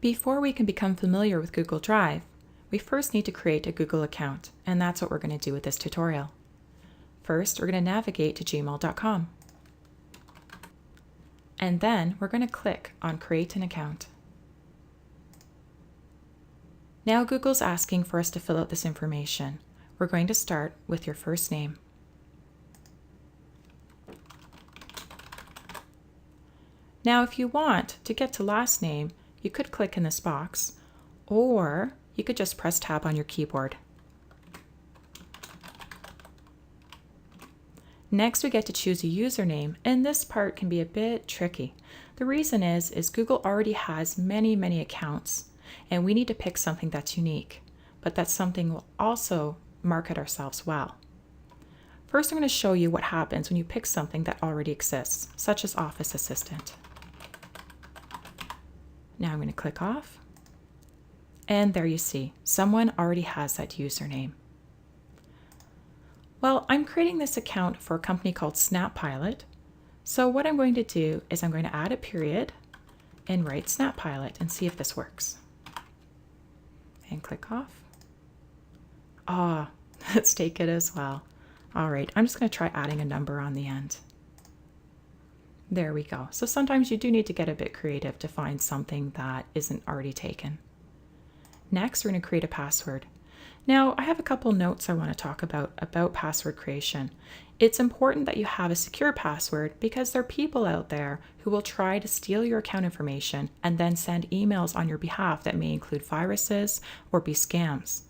Before we can become familiar with Google Drive, we first need to create a Google account, and that's what we're going to do with this tutorial. First, we're going to navigate to gmail.com. And then we're going to click on Create an Account. Now Google's asking for us to fill out this information. We're going to start with your first name. Now, if you want to get to last name, you could click in this box, or you could just press Tab on your keyboard. Next, we get to choose a username, and this part can be a bit tricky. The reason is Google already has many accounts, and we need to pick something that's unique, but that's something we'll also market ourselves well. First, I'm going to show you what happens when you pick something that already exists, such as Office Assistant. Now I'm going to click off, and there you see, someone already has that username. Well, I'm creating this account for a company called SnapPilot. So what I'm going to do is I'm going to add a period and write SnapPilot and see if this works. And click off. Let's take it as well. All right, I'm just going to try adding a number on the end. There we go. So sometimes you do need to get a bit creative to find something that isn't already taken. Next, we're going to create a password. Now, I have a couple notes I want to talk about password creation. It's important that you have a secure password because there are people out there who will try to steal your account information and then send emails on your behalf that may include viruses or be scams.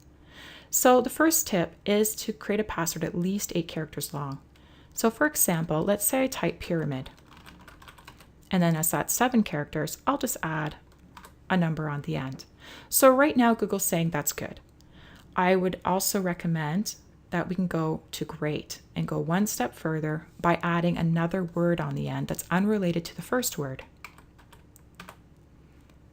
So the first tip is to create a password at least 8 characters long. So for example, let's say I type pyramid. And then as that's 7 characters, I'll just add a number on the end. So right now, Google's saying that's good. I would also recommend that we can go to great and go one step further by adding another word on the end that's unrelated to the first word.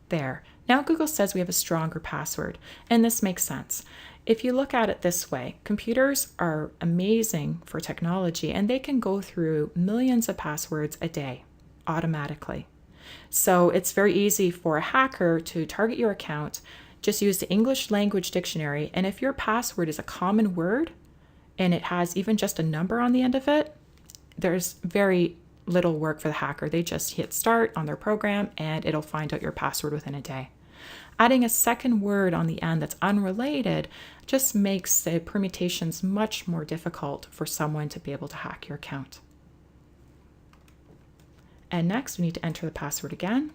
There. Now Google says we have a stronger password, and this makes sense. If you look at it this way, computers are amazing for technology, and they can go through millions of passwords a day automatically. So it's very easy for a hacker to target your account. Just use the English language dictionary, and if your password is a common word and it has even just a number on the end of it, there's very little work for the hacker. They just hit start on their program and it'll find out your password within a day. Adding a second word on the end that's unrelated just makes the permutations much more difficult for someone to be able to hack your account. And next, we need to enter the password again.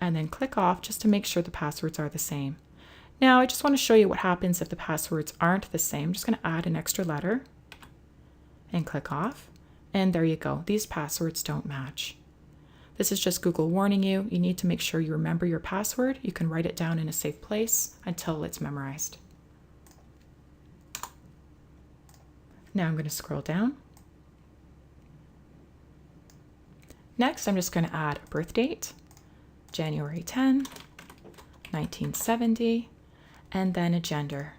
And then click off just to make sure the passwords are the same. Now, I just want to show you what happens if the passwords aren't the same. I'm just going to add an extra letter and click off. And there you go. These passwords don't match. This is just Google warning you. You need to make sure you remember your password. You can write it down in a safe place until it's memorized. Now I'm going to scroll down. Next, I'm just going to add a birth date, January 10, 1970, and then a gender.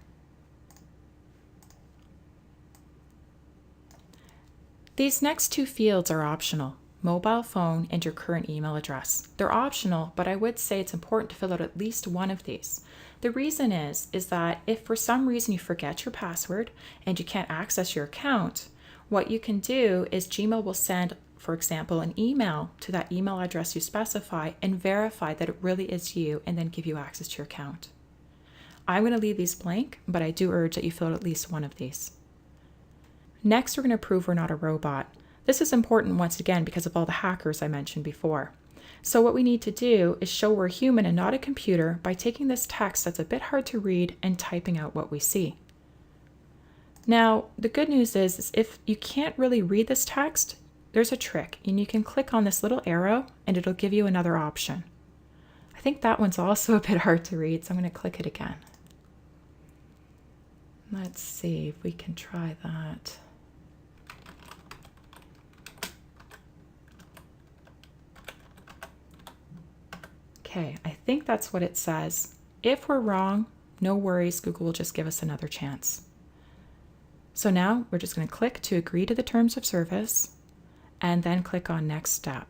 These next 2 fields are optional, mobile phone and your current email address. They're optional, but I would say it's important to fill out at least one of these. The reason is that if for some reason you forget your password and you can't access your account, what you can do is Gmail will send, for example, an email to that email address you specify and verify that it really is you and then give you access to your account. I'm going to leave these blank, but I do urge that you fill out at least one of these. Next, we're going to prove we're not a robot. This is important once again because of all the hackers I mentioned before. So what we need to do is show we're human and not a computer by taking this text that's a bit hard to read and typing out what we see. Now, the good news is if you can't really read this text, there's a trick, and you can click on this little arrow and it'll give you another option. I think that one's also a bit hard to read, so I'm going to click it again. Let's see if we can try that. Okay, I think that's what it says. If we're wrong, no worries, Google will just give us another chance. So now we're just going to click to agree to the terms of service and then click on next step.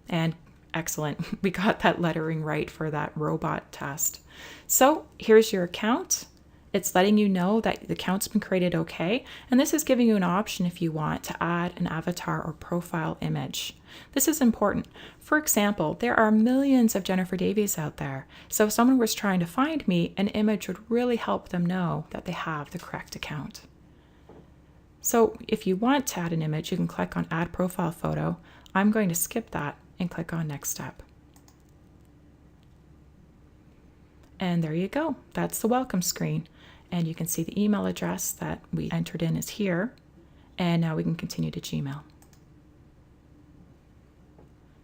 And excellent, we got that lettering right for that robot test. So here's your account. It's letting you know that the account's been created okay, and this is giving you an option if you want to add an avatar or profile image. This is important. For example, there are millions of Jennifer Davies out there, so if someone was trying to find me, an image would really help them know that they have the correct account. So if you want to add an image, you can click on Add Profile Photo. I'm going to skip that and click on Next Step. And there you go. That's the welcome screen. And you can see the email address that we entered in is here. And now we can continue to Gmail.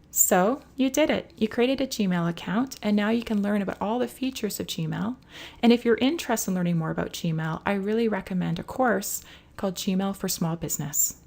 So you did it. You created a Gmail account, and now you can learn about all the features of Gmail. And if you're interested in learning more about Gmail, I really recommend a course called Gmail for Small Business.